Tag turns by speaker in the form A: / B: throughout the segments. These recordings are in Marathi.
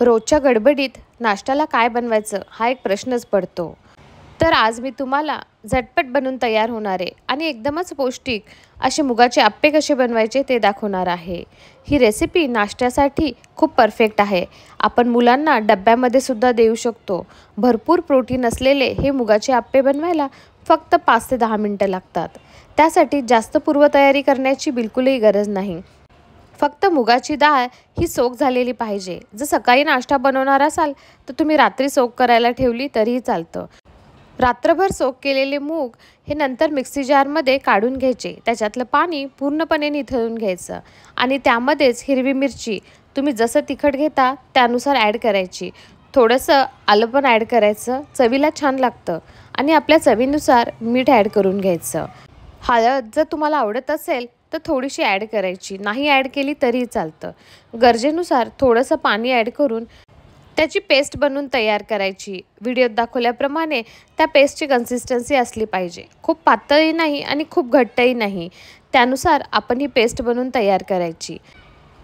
A: रोजच्या गडबडीत नाश्त्याला काय बनवायचं हा एक प्रश्नच पडतो. तर आज मी तुम्हाला झटपट बनून तयार होणारे आणि एकदमच पौष्टिक असे मुगाचे अप्पे कसे बनवायचे ते दाखवणार आहे. ही रेसिपी नाश्त्यासाठी खूप परफेक्ट आहे. आपण मुलांना डब्यामध्ये सुद्धा देऊ शकतो. भरपूर प्रोटीन असलेले हे मुगाचे अप्पे बनवायला फक्त 5 ते 10 मिनिटं लागतात. त्यासाठी जास्त पूर्वतयारी करण्याची बिलकुलही गरज नाही. फक्त मुगाची डाळ ही सोक झालेली पाहिजे. जर सकाळी नाश्ता बनवणार असाल तर तुम्ही रात्री सोक करायला ठेवली तरीही चालतं. रात्रभर सोक केलेले मूग हे नंतर मिक्सी जारमध्ये काढून घ्यायचे. त्याच्यातलं पाणी पूर्णपणे निथळून घ्यायचं आणि त्यामध्येच हिरवी मिरची तुम्ही जसं तिखट घेता त्यानुसार ॲड करायची. थोडंसं आलं पण ॲड करायचं, चवीला छान लागतं. आणि आपल्या चवीनुसार मीठ ॲड करून घ्यायचं. हळद जर तुम्हाला आवडत असेल तर थोडीशी ॲड करायची, नाही ॲड केली तरीही चालतं. गरजेनुसार थोडंसं पाणी ॲड करून त्याची पेस्ट बनवून तयार करायची. व्हिडिओत दाखवल्याप्रमाणे त्या पेस्टची कन्सिस्टन्सी असली पाहिजे. खूप पातळही नाही आणि खूप घट्टही नाही. त्यानुसार आपण ही पेस्ट बनवून तयार करायची.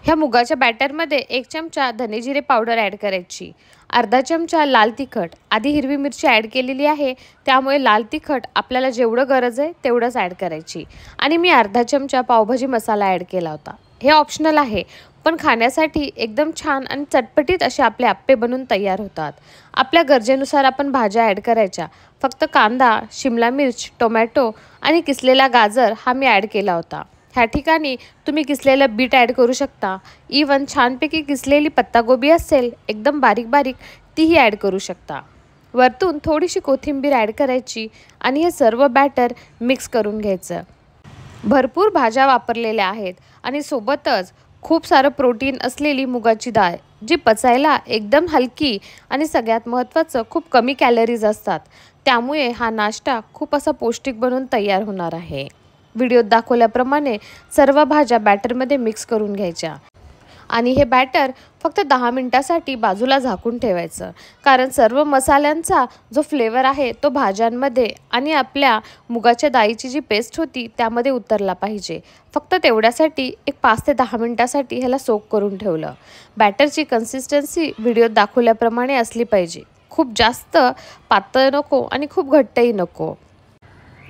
A: ह्या मुगाच्या बॅटरमध्ये 1 चमचा धनेजिरे पावडर ॲड करायची. अर्धा चमचा लाल तिखट. आधी हिरवी मिरची ॲड केलेली आहे त्यामुळे लाल तिखट आपल्याला जेवढं गरज आहे तेवढंच ॲड करायची. आणि मी अर्धा चमचा पावभाजी मसाला ॲड केला होता. हे ऑप्शनल आहे पण खाण्यासाठी एकदम छान आणि चटपटीत असे आपले अप्पे बनून तयार होतात. आपल्या गरजेनुसार आपण भाज्या ॲड करायच्या. फक्त कांदा, शिमला मिर्च, टोमॅटो आणि किसलेला गाजर हा मी ॲड केला होता. ह्या ठिकाणी तुम्ही किसलेलं बीट ॲड करू शकता. इवन छानपैकी किसलेली पत्तागोबी असेल एकदम बारीक बारीक तीही ॲड करू शकता. वरतून थोडीशी कोथिंबीर ॲड करायची आणि हे सर्व बॅटर मिक्स करून घ्यायचं. भरपूर भाज्या वापरलेल्या आहेत आणि सोबतच खूप सारं प्रोटीन असलेली मुगाची डाळ जी पचायला एकदम हलकी आणि सगळ्यात महत्त्वाचं खूप कमी कॅलरीज असतात. त्यामुळे हा नाश्ता खूप असा पौष्टिक बनून तयार होणार आहे. व्हिडिओत दाखवल्याप्रमाणे सर्व भाज्या बॅटरमध्ये मिक्स करून घ्यायच्या आणि हे बॅटर फक्त 10 मिनिटासाठी बाजूला झाकून ठेवायचं. कारण सर्व मसाल्यांचा जो फ्लेवर आहे तो भाज्यांमध्ये आणि आपल्या मुगाच्या डाळीची जी पेस्ट होती त्यामध्ये उतरला पाहिजे. फक्त तेवढ्यासाठी एक 5 ते 10 मिनिटासाठी ह्याला सोक करून ठेवलं. बॅटरची कन्सिस्टन्सी व्हिडिओत दाखवल्याप्रमाणे असली पाहिजे. खूप जास्त पातळ नको आणि खूप घट्टही नको.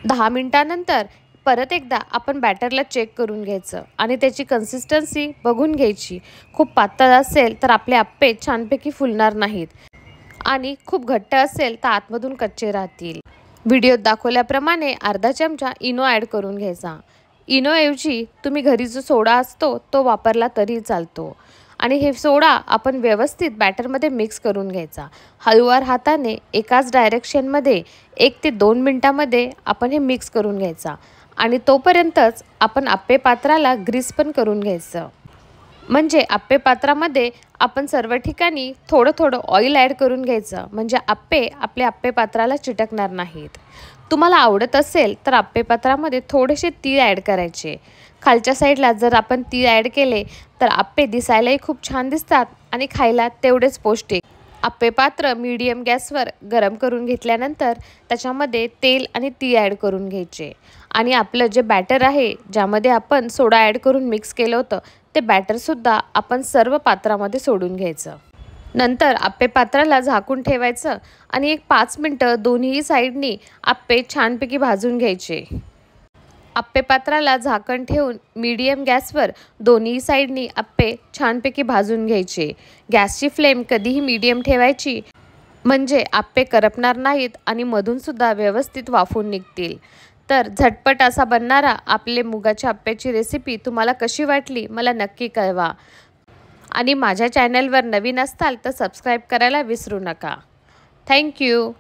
A: 10 मिनिटानंतर परत एकदा आपण बॅटरला चेक करून घ्यायचं आणि त्याची कन्सिस्टन्सी बघून घ्यायची. खूप पातळ असेल तर आपले अप्पे छानपैकी फुलणार नाहीत आणि खूप घट्ट असेल तर आतमधून कच्चे राहतील. व्हिडिओत दाखवल्याप्रमाणे अर्धा चमचा इनो ॲड करून घ्यायचा. इनोऐवजी तुम्ही घरी जो सोडा असतो तो वापरला तरी चालतो. आणि हे सोडा आपण व्यवस्थित बॅटरमध्ये मिक्स करून घ्यायचा. हळूवार हाताने एकाच डायरेक्शनमध्ये 1 ते 2 मिनटामध्ये आपण हे मिक्स करून घ्यायचा. आणि तोपर्यंतच आपण अप्पे पात्राला ग्रीस पण करून घ्यायचं. म्हणजे अप्पे पात्रामध्ये आपण सर्व ठिकाणी थोडं थोडं ऑइल ॲड करून घ्यायचं. म्हणजे अप्पे आपल्या अप्पे पात्राला चिटकणार नाहीत. तुम्हाला आवडत असेल तर अप्पे पात्रामध्ये थोडेसे तीळ ॲड करायचे. खालच्या साईडला जर आपण तीळ ॲड केले तर अप्पे दिसायलाही खूप छान दिसतात आणि खायला तेवढेच पौष्टिक. अप्पे पात्र मीडियम गॅसवर गरम करून घेतल्यानंतर त्याच्यामध्ये तेल आणि तीळ ॲड करून घ्यायचे. आणि आपलं जे बॅटर आहे ज्यामध्ये आपण सोडा ॲड करून मिक्स केलं होतं ते बॅटरसुद्धा आपण सर्व पात्रामध्ये सोडून घ्यायचं. नंतर अप्पे पात्राला झाकून ठेवायचं आणि एक 5 मिनटं दोन्ही साईडनी अप्पे छानपैकी भाजून घ्यायचे. अप्पे पात्राला झाकण ठेवून मीडियम गॅसवर दोन्ही साईडनी अप्पे छानपैकी भाजून घ्यायचे. गॅसची फ्लेम कधीही मीडियम ठेवायची म्हणजे अप्पे करपणार नाहीत आणि मधूनसुद्धा व्यवस्थित वाफून निघतील. तर झटपट असा बनणारा आपले मुगाच्या अप्प्याची रेसिपी तुम्हाला कशी वाटली मला नक्की कळवा. आणि माझ्या चॅनलवर नवीन असताल तर सबस्क्राईब करायला विसरू नका. थँक्यू.